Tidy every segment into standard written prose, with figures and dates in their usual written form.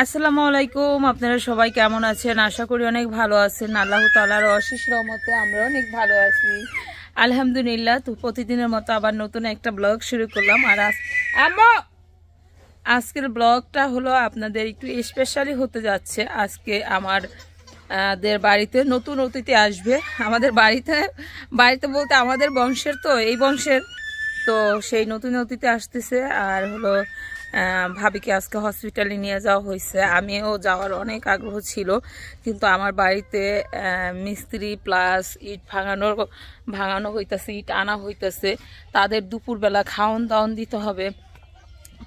আসসালামু আলাইকুম। আপনারা সবাই কেমন আছেন? আশা করি অনেক ভালো আছেন। আল্লাহ তাআলার অশেষ রহমতে আমরা অনেক ভালো আছি আলহামদুলিল্লাহ। তো প্রতিদিনের মতো আবার নতুন একটা ব্লগ শুরু করলাম। আর আজকের ব্লগটা হলো আপনাদের একটু স্পেশালি হতে যাচ্ছে। আজকে আমাদের বাড়িতে নতুন অতিথি আসবে। আমাদের বাড়িতে বলতে আমাদের বংশের, তো এই বংশের, তো সেই নতুন অতিথি আসতেছে। আর হলো ভাবিকে আজকে হসপিটালে নিয়ে যাওয়া হয়েছে। আমিও যাওয়ার অনেক আগ্রহ ছিল, কিন্তু আমার বাড়িতে মিস্ত্রি প্লাস ইট ভাঙানো হইতেছে, ইট আনা হইতেছে। তাদের দুপুরবেলা খাওন দাওন দিতে হবে।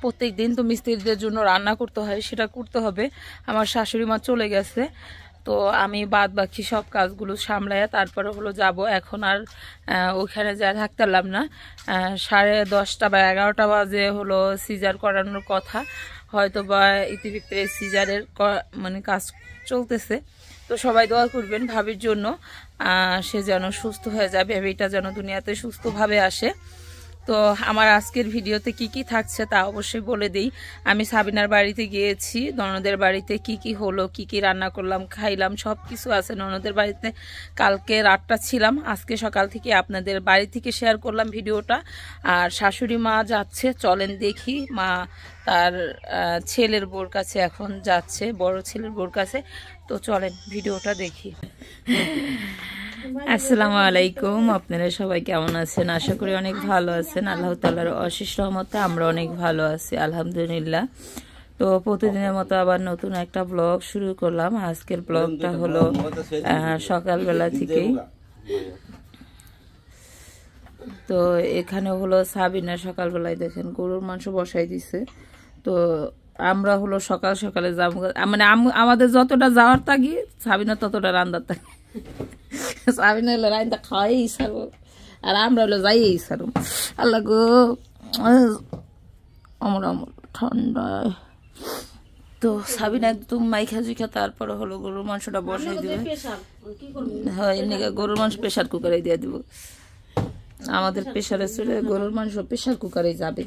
প্রত্যেক দিন তো মিস্ত্রিদের জন্য রান্না করতে হয়, সেটা করতে হবে। আমার শাশুড়ি মা চলে গেছে, তো আমি বাদ বাকি সব কাজগুলো সামলাইয়া তারপরে হলো যাব। এখন আর ওইখানে যা থাকতে পারলাম না। 10:30 বা 11টা বাজে হলো সিজার করানোর কথা, হয়তো বা ইতিভিত্তিতে সিজারের মানে কাজ চলতেছে। তো সবাই দোয়া করবেন ভাবির জন্য, সে যেন সুস্থ হয়ে যায়, বেবিটা যেন দুনিয়াতে সুস্থভাবে আসে। তো আমার আজকের ভিডিওতে কি কি থাকছে তা অবশ্যই বলে দিই। আমি সাবিনার বাড়িতে গিয়েছি, ননদের বাড়িতে কি কি হলো, কি কি রান্না করলাম, খাইলাম, সব কিছু আছে ননদের বাড়িতে। কালকে রাতটা ছিলাম, আজকে সকাল থেকে আপনাদের বাড়ি থেকে শেয়ার করলাম ভিডিওটা। আর শাশুড়ি মা যাচ্ছে, চলেন দেখি। মা তার ছেলের বোর কাছে এখন যাচ্ছে, বড় ছেলের বোর কাছে। তো চলেন ভিডিওটা দেখি। আসসালামু আলাইকুম। আপনারা সবাই কেমন আছেন? আশা করি অনেক ভালো আছেন। আল্লাহ তাআলার অশেষ রহমতে আমরা অনেক ভালো আছি আলহামদুলিল্লাহ। তো প্রতিদিনের মতো আবার নতুন একটা ব্লগ শুরু করলাম। আজকের ব্লগটা হলো সকালবেলা থেকেই। তো এখানে হলো সাবিনা সকালবেলায় দেখেন গরুর মাংস বসাই দিছে। তো আমরা হলো সকাল সকালে যাবো, মানে আমাদের যতটা যাওয়ার থাকি সাবিনা ততটা রান্নার থাকি। সাবিনা হলো রান্না খাওয়াই সারবো, আর আমরা হলো যাই সারব। আল্লাহ গো, আমরা ঠান্ডায়। তো সাবিনা একদম মাইখা জুইখা তারপরে হলো গরুর মাংসটা বসাই দিবে। হ্যাঁ, এমনি গরুর মাংস প্রেশার কুকারে দিয়ে দিব। আমাদের প্রেশারে চলে গরুর মাংস প্রেশার কুকারে যাবে।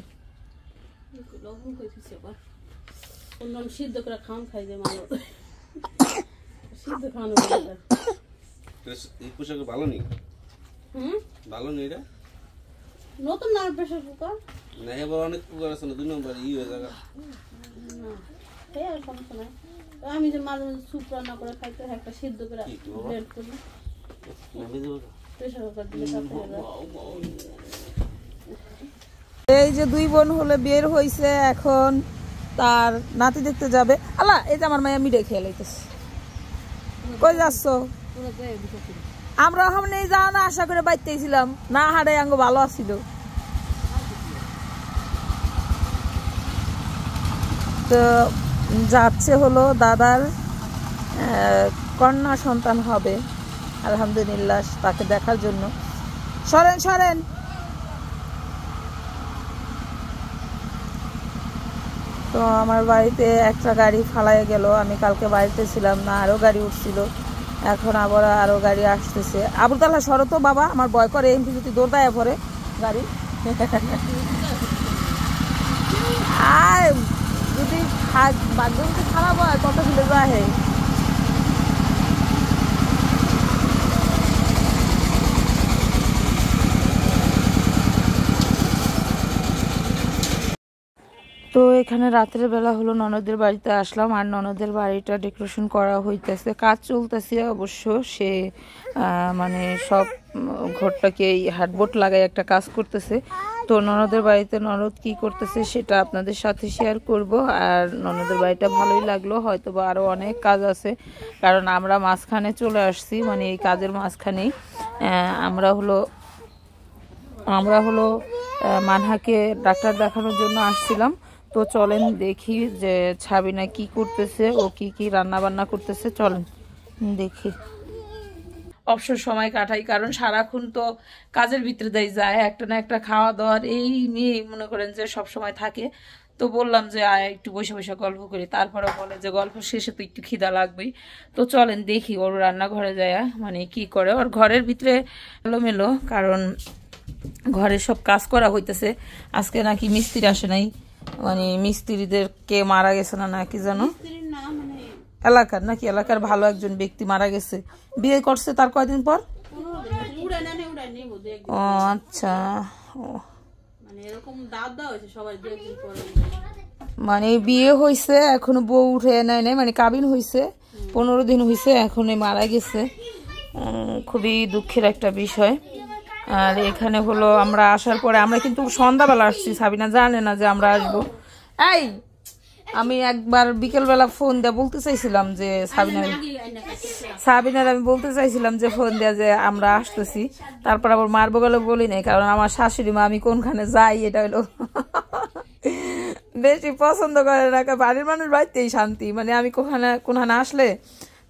সিদ্ধ করে খাওয়ান খাই যে মানুষ সিদ্ধ খাওয়ানো ভালো নেই। ভালো নেই রে, নতুন না প্রেসার কুকার না, এবার অনেক কুকার আছে না, 2 নম্বর হয়ে যাবে। সমস্যা নাই, আমি যে মাঝে মাঝে স্যুপ রান্না করে খাইতে একটা সিদ্ধ করে ব্লেন্ড করি, প্রেসার কুকার দিলে। এই যে 2 বোন হলে বের হইছে, এখন তার নাতি দেখতে যাবে। আল্লাহ, এই যে আমার মায়া মিডে খেয়ে লাইতেছে। কই যাচ্ছ? আমরা সামনে যাও না, আশা করে বাইতেছিলাম না, হাড়ে আঙ্গ ভালো আছিল। তো যাচ্ছে হলো দাদার কন্যা সন্তান হবে আলহামদুলিল্লাহ, তাকে দেখার জন্য। সরেন সরেন। তো আমার বাড়িতে একটা গাড়ি ফালাইয়া গেল। আমি কালকে বাড়িতে ছিলাম না, আরও গাড়ি উঠছিল, এখন আবার আরও গাড়ি আসতেছে। আবুল তাল্লা সরো তো বাবা, আমার ভয় করে এমপি যদি দৌড় দেয় পরে গাড়ি। আর যদি বাথরুমটি খারাপ হয় কত কিলো যায়। তো এখানে রাতের বেলা হলো ননদের বাড়িতে আসলাম, আর ননদের বাড়িটা ডেকোরেশন করা হইতেছে, কাজ চলতেছে অবশ্য। সে মানে সব ঘরটাকে হার্ডবোর্ড লাগাই একটা কাজ করতেছে। তো ননদের বাড়িতে ননদ কি করতেছে সেটা আপনাদের সাথে শেয়ার করব। আর ননদের বাড়িটা ভালোই লাগলো, হয়তো বা আরও অনেক কাজ আছে, কারণ আমরা মাঝখানে চলে আসছি, মানে এই কাজের মাঝখানেই। আমরা হলো মানহাকে ডাক্তার দেখানোর জন্য আসছিলাম। তো চলেন দেখি যে সাবিনা কি করতেছে, ও কি কি রান্না বান্না করতেছে, চলেন দেখি। অবসর সময় কাটাই, কারণ সারাক্ষণ তো কাজের ভিতরে দেয় যায়, একটা না একটা খাওয়া দাওয়ার এই নিয়ে মনে করেন যে সব সময় থাকে। তো বললাম যে একটু বসে বসে গল্প করি, তারপরে বলে যে গল্প শেষে তো একটু খিদা লাগবেই। তো চলেন দেখি ওর রান্নাঘরে যায় মানে কি করে। ওর ঘরের ভিতরে এলোমেলো, কারণ ঘরে সব কাজ করা হইতেছে। আজকে নাকি মিস্ত্রি আসে নাই, মানে মিস্ত্রিদেরকে মারা গেছে না কি জানো, এলাকার নাকি এলাকার ভালো একজন ব্যক্তি মারা গেছে, বিয়ে করছে তার কয়দিন পর। ও আচ্ছা, মানে বিয়ে হয়েছে এখনো বউ উঠে নেয় নাই, মানে কাবিন হয়েছে 15 দিন হয়েছে, এখন মারা গেছে। খুবই দুঃখের একটা বিষয়। আর এখানে হলো আমরা আসার পরে, আমরা কিন্তু সন্ধ্যাবেলা আসছি, সাবিনা জানে না যে আমরা আসবো। এই আমি একবার বিকেলবেলা ফোন দিয়ে বলতে চাইছিলাম যে সাবিনার আমি বলতে চাইছিলাম যে ফোন দেয়া যে আমরা আসতেছি, তারপর আবার মারবো গেলে বলি নাই, কারণ আমার শাশুড়ি মা আমি কোনখানে যাই এটা হলো বেশি পছন্দ করে না। বাড়ির মানুষ বাড়িতেই শান্তি, মানে আমি কোনখানে আসলে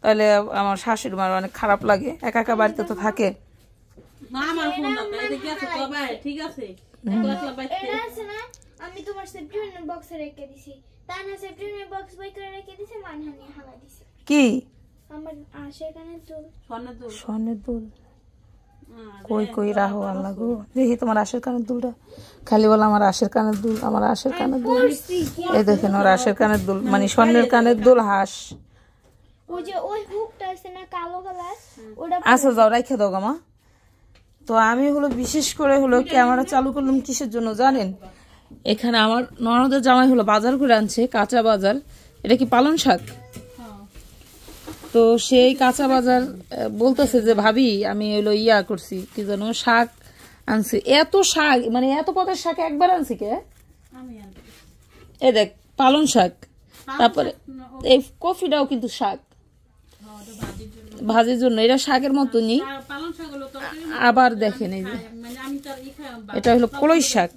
তাহলে আমার শাশুড়ি মার অনেক খারাপ লাগে, একা একা বাড়িতে তো থাকে। আমি তোমার সেপ্টেম্বর বক্সে রেখে দিছি, তানা সেপ্টেম্বর বক্স বই করে রেখে দিছে, মানহানি হালা দিছে। কি আমার আশের কানের দুল, স্বর্ণের দুল? কই কই রাহো আল্লাহ গো, দেখি তোমার আশের কানের দুলটা। খালি বল আমার আশের কানের দুল, আমার আশের কানের দুল। এই দেখেন ওর আশের কানের দুল, মানে স্বর্ণের কানের দুল হাঁস। ওই যে ওই হুকটা আছে না কালো কালার, ওটা আচ্ছা যাও রাইখে দাও গামা। তো আমি হলো বিশেষ করে হলো ক্যামেরা চালু করলাম কিসের জন্য জানেন? এখানে আমার ননদের জামাই হলো বাজার করে আনছে, কাঁচা বাজার। এটা কি পালং শাক? তো সেই কাঁচা বাজার বলতেছে যে ভাবি আমি হলো ইয়া করছি কি জানো, শাক আনছি। এত শাক, মানে এত পদের শাক একবার আনছি কে? এ দেখ পালং শাক, তারপরে এই কফিটাও কিন্তু শাক, ভাজির জন্য। এটা শাকের মতনই। আবার দেখেন এই যে এটা হলো কলই শাক।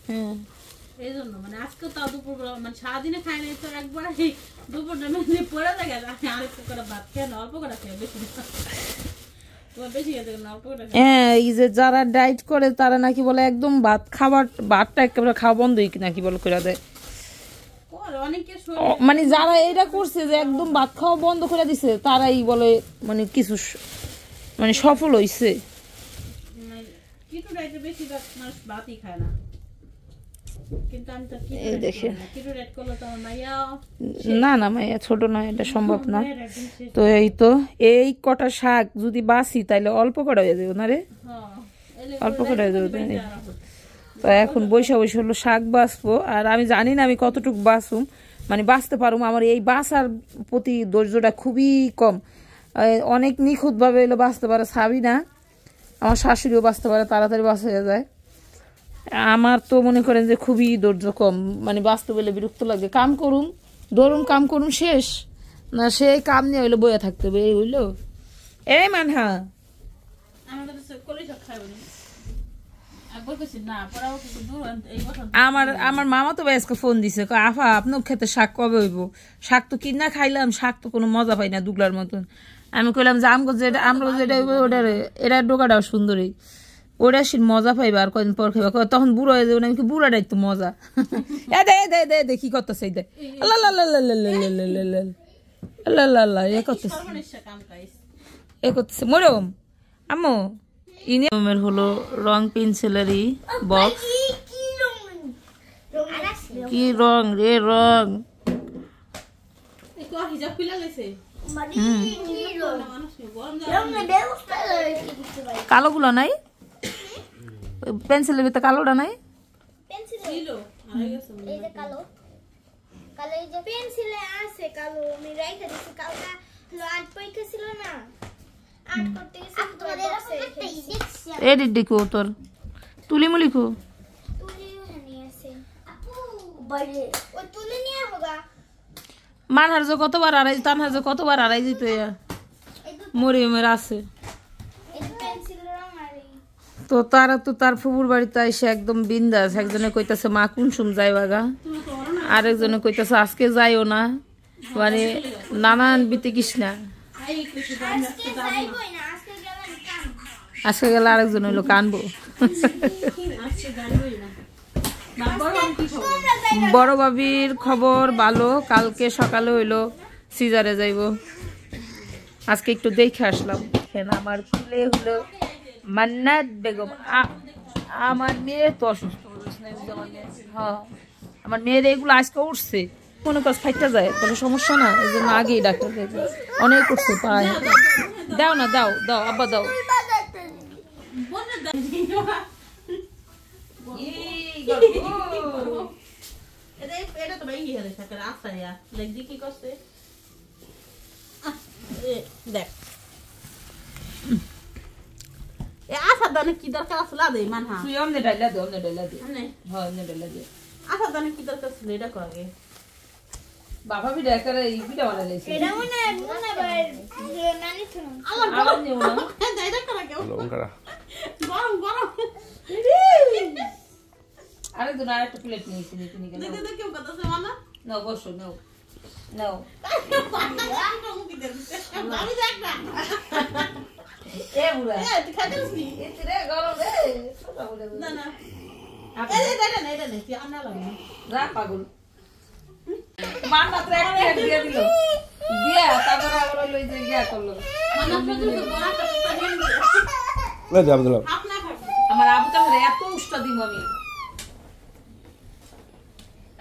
হ্যাঁ এই জন্য মানে আজকে তাও দুপুরবেলা মানে সারাদিনে খাই নাই তো, একবার এই দুপুরটা মানে পড়ে থাকে। আমি আরেকটু করে ভাত খেয়ে অল্প করে খেয়ে বেশি হ্যাঁ, এই যে যারা ডায়েট করে তারা নাকি বলে একদম ভাতটা একেবারে খাওয়া বন্ধই নাকি বলে করে দেয়। মানে যারা এটা করছে যে একদম ভাত খাওয়া বন্ধ করে দিছে, তারাই বলে মানে কিছু মানে সফল হইছে। না না মাইয়া ছোট নয়, এটা সম্ভব না। তো এই তো এই কটা শাক যদি বাঁচি তাহলে অল্প কটা হয়ে যাবে না রে, অল্প কটা হয়ে যাবে। তো এখন বৈশা হলো শাক বাঁচবো, আর আমি জানি না আমি কতটুকু বাঁচুম, মানে বাঁচতে পারবো। আমার এই বাঁচার প্রতি ধৈর্যটা খুবই কম। অনেক নিখুঁতভাবে এলো বাঁচতে পারে সাবিনা, আমার শাশুড়িও বাঁচতে পারে, তাড়াতাড়ি বাঁচা হয়ে যায়। আমার তো মনে করেন যে খুবই ধৈর্য কম, মানে বাঁচতে বলে বিরক্ত লাগে। কাম করুম ধরুন, কাম করুম শেষ না, সেই কাম নিয়ে হইলো বইয়া থাকতে হবে। এই হইলো এই মানহা আমার মামা তো আজকে ফোন দিছে, আফা আপনার খেতে শাক কবে হইব? শাক তো কিনা খাইলাম, শাক তো কোনো মজা পাই না দুগলার মতন। আমি কইলাম যে আমরা যেটা হইব ওটা এটা ডোকাটাও সুন্দরী, ওটা সে মজা পাইবা, আর কদিন পর খাইবা। তখন বুড়ো হয়ে যাবে, আমি কি বুড়াটাই তো মজা। দে কি করতেছে এই দে আল্লাহ এ করতেছে মরম আম্মু। ইনের হলো রং পেন্সিলেরই বক্স। কি রং রে রং, কালো গুলো নাই, পেন্সিলের ভিতরে কালোটা নাই। এডিট দেখো তোর তুলি মুলি খো মানহার যে কতবার আড়াই, তানহার যে কতবার আড়াই দিত মরিয়মের আছে। তো তারা তো তার ফুবুর বাড়িতে এসে একদম বিন্দাস। একজনে কইতাছে মা কুনসুম যাই বাগা, আরেকজনে কইতাছে আজকে যাইও না, মানে নানান বিতে কৃষ্ণা। আজকে গেলে আরেকজন হইলো কানবো। বড় বাবির খবর ভালো, কালকে সকালে হইলো সিজারে যাইব। আজকে একটু দেখে আসলাম। আমার ছেলে হলো মান্নাত বেগম, আমার মেয়ে তো অসুস্থ। হ্যাঁ আমার মেয়ের এগুলো আজকে উঠছে মনে কর ফাইটটা যায় তাহলে সমস্যা না, এই জন্য আগেই ডাক্তার দেখবে। অনেক উঠছে পায়ে। দাও না, দাও দাও আব্বা দাও। দেখ আসার দানে কি দরকার আসলে আদে মানহা তুই অমনে ডাইলা দে, অমনে ডাইলা দে। হ্যাঁ অমনে ডাইলা দে। আসার দানে কি দরকার ছিল এটা করে বাবা বি ডাকারে এই বিটা বানাইছে। এটা মনে ভাই নানি শুনুন আবার নিও না। যাই দেখ করা কেউ লঙ্কারা গরম গরম আরে দুনা একটা প্লেট নিয়েছি নিয়ে গেল। দেখতে কেউ কথা আছে মানা নাও বসো, নাও নাও। আমি দেখ না এ বুড়া তুই খাইছিস নি এতে গরম রে ছোট বলে না না এটা নে তুই আনা লাগে যা পাগল। মান মাত্র এক প্লেট দিয়ে দিল, দিয়া তারপর আবার লই যে গিয়া করলো। মানা প্রচুর বড় একটা নিয়ে লে দে আব্দুল্লাহ আপনা খাবে আমার আবু তাহলে এত উষ্ঠ দিব আমি।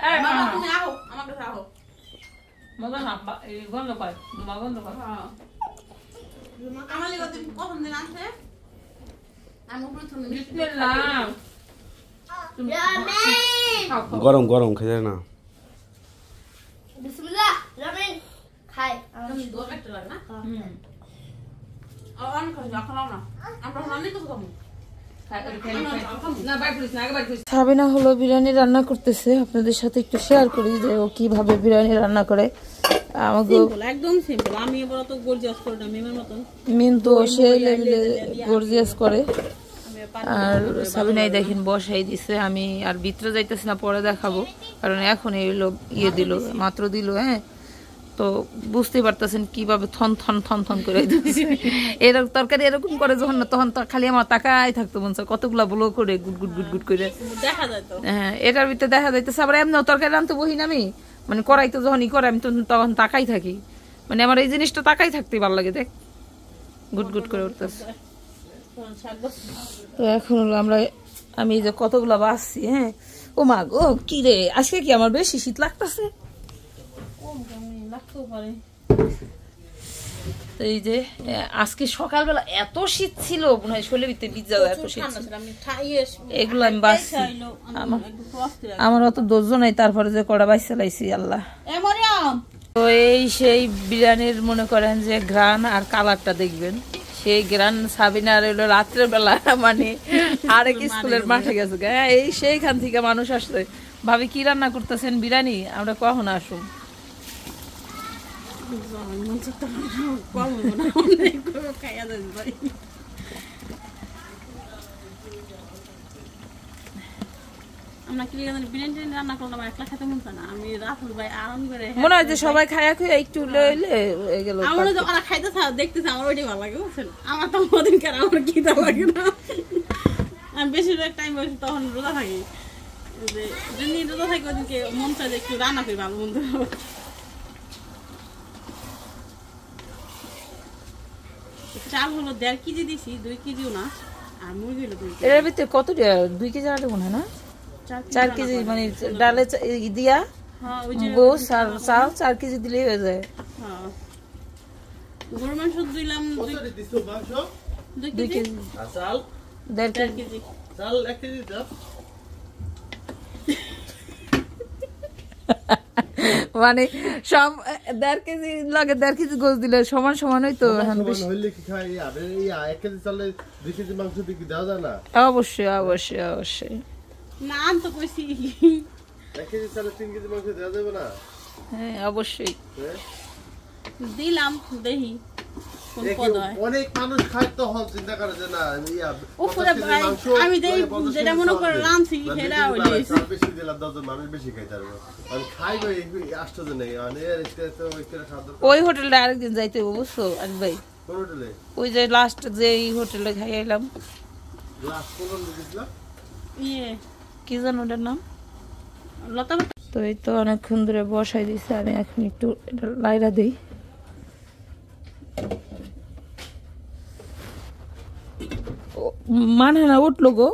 এই মানা মামা তুমি আহো আমার কাছে আহো মজা না এই গন্ধ পায়, তোমার গন্ধ পায়। হ্যাঁ আমার লাগা তুমি কখন দিন আসে আমি প্রথমে বিসমিল্লাহ। তুমি খাও খাও। গরম গরম খেয়ে না বিসমিল্লাহ রামেন খাই তুমি দোয়া করতে লাগে না হুম আমি খাই এখন না আমরা রান্না তো খাবো সাবিনা হলো বিরিয়ানি রান্না করতেছে, আপনাদের সাথে একটু শেয়ার করি যে ও কিভাবে বিরিয়ানি রান্না করে। আমাকে একদম সিম্পল আমি এবার তো গর্জিয়াস করে না মেমের মতন মিন্তু সেই লেভেলে গর্জিয়াস করে। আর সাবিনাই দেখেন বসাই দিছে, আমি আর ভিতরে যাইতেছি না, পরে দেখাবো কারণ এখন এই লোক ইয়ে দিল মাত্র দিল। হ্যাঁ তো বুঝতেই পারতেছেন কিভাবে থন থন থন থন করে দিচ্ছে। এরকম তরকারি এরকম করে যখন না তখন খালি আমার তাকাই থাকতো মন চায়, কতগুলা ব্লো করে গুট গুট গুট গুট করে দেখা যায় তো। হ্যাঁ এটার ভিতরে দেখা যাইতেছে। আবার এমনিও তরকারি রানতে বহি না আমি, মানে করাই তো যখনই করে আমি তখন তাকাই থাকি, মানে আমার এই জিনিসটা তাকাই থাকতেই ভালো লাগে। দেখ গুট গুট করে উঠতেছে। তো এখন হলো আমি এই যে কতগুলা বাসছি। হ্যাঁ ও মা গো কি রে আজকে কি আমার বেশি শীত লাগতেছে। তো এই যে আজকে সকালবেলা এত শীত ছিল মনে হয় শরীরের ভিতরে ভিজা যায়, এত শীত ছিল। এগুলো আমি বাসছি, আমার অত ধৈর্য নাই, তারপরে যে কড়া বাইস চালাইছি আল্লাহ। তো এই সেই বিরিয়ানির মনে করেন যে ঘ্রাণ আর কালারটা দেখবেন, সেই গ্রান সাবিনার হলো রাত্রের বেলা মানে আরেক স্কুলের মাঠে গেছে। হ্যাঁ এই সেইখান থেকে মানুষ আসছে, ভাবি কি রান্না করতেছেন বিরিয়ানি, আমরা কখন আসুন। মনে হয় যে সবাই খায়া খুঁয়ে একটু লইলে গেল। আমার যখন খাইতে দেখতেছে আমার ওইটাই ভালো লাগে বুঝছেন, আমার তো ওদিন কেন আমার খিদা লাগে না। আমি বেশিরভাগ টাইম বসে তখন রোজা থাকি, যেদিন রোজা থাকি ওদিনকে মন চাই যে একটু রান্না করি ভালো মন্দ। চাল হলো 1.5 কেজি দিছি, 2 কেজিও না, আর মুরগি হলো 2 কেজি। এর ভিতরে কত 2 কেজি আটা মনে হয় না, 4 কেজি মানে ডালে দিয়া গোস আর চাল 4 কেজি দিলেই হয়ে যায়। হ্যাঁ গরুর মাংস দিলাম 2 কেজি, চাল 1.5 কেজি চাল 1 কেজি দাও। মানে সব 1.5 কেজি লাগে, 1.5 কেজি গোস দিলে সমান সমান হইতো। হইলে কি খাই আরে এই 1 কেজি চালে 2 কেজি মাংস কি দাও না? অবশ্যই অবশ্যই অবশ্যই। না আমি তো কইছি 1 কেজি চালে 3 কেজি মাংস দেওয়া যাবে না? হ্যাঁ অবশ্যই দিলাম, দেখি কোন পদ হয়। অনেক মানুষ খায় তো হল চিন্তা করে যে না উপরে আমি দেই যেটা মনে করে রামছি সেটা হইলে বেশি দিলাম 10 জন মানুষ বেশি খাই তার আমি খাই ভাই 8 জন নেই মানে একটা তো একটা খাদ্য। ওই হোটেলটা আরেকদিন যাইতে হবে বুঝছো আরিফ ভাই, কোন হোটেলে? ওই যে লাস্ট যে এই হোটেলে খাই এলাম, লাস্ট কোন দিছিলাম ইয়ে কি জানো ওটার নাম। লতা। তো এই তো অনেকক্ষণ ধরে বসাই দিছে, আমি এখন একটু এটা লাইরা দিই। মানে না উঠলো গো,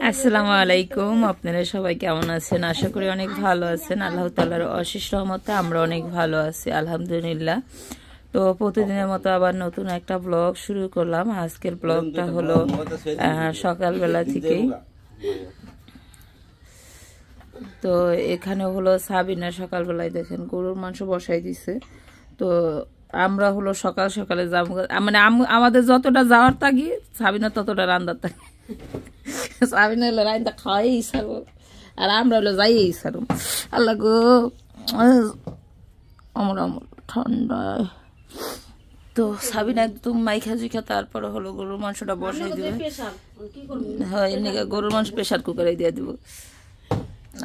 আসসালামু আলাইকুম, আপনারা সবাই কেমন আছেন? আশা করি অনেক ভালো আছেন। আল্লাহ তাআলার অশেষ রহমতে আমরা অনেক ভালো আছি, আলহামদুলিল্লাহ। তো প্রতিদিনের মতো আবার নতুন একটা ব্লগ শুরু করলাম। আজকের ব্লগটা হলো সকালবেলা থেকেই। তো এখানে হলো সাবিনা সকালবেলায় দেখেন গরুর মাংস বসাই দিছে। তো আমরা হলো সকাল সকালে যাবো, মানে আমাদের যতটা যাওয়ার তাগি সাবিনা ততটা রান্দার তাগি। সাবিনা হলো রান্দা খাওয়াই ছাড়বো, আর আমরা হলো যাইই ছাড়ব। আল্লাহ গো, আমার ঠান্ডায়। তো সাবিনা একদম মাইখা জুইখা তারপরে হলো গরুর মাংসটা বসাই দিবে। হ্যাঁ, এমনিকে গরুর মাংস প্রেশার কুকারে দিয়ে দিব।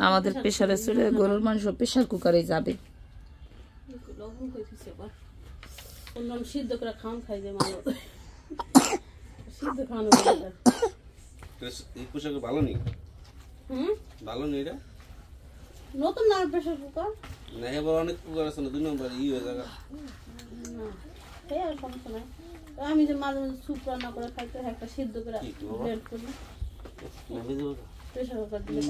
আমাদের প্রেশারে চলে গরুর মাংস প্রেশার কুকারে যাবে। সিদ্ধ করে খাওয়ান খাই যে মানুষ সিদ্ধ খাওয়ানো ভালো নেই, ভালো নেই এটা নতুন না প্রেশার কুকার না, এবার অনেক কুকার আছে না, 2 নম্বর ই হয়ে যাবে। সমস্যা নাই। আমি যে মাঝে মাঝে স্যুপ রান্না করে খাইতে একটা সিদ্ধ করে ব্লেন্ড করি, প্রেশার কুকার দিলে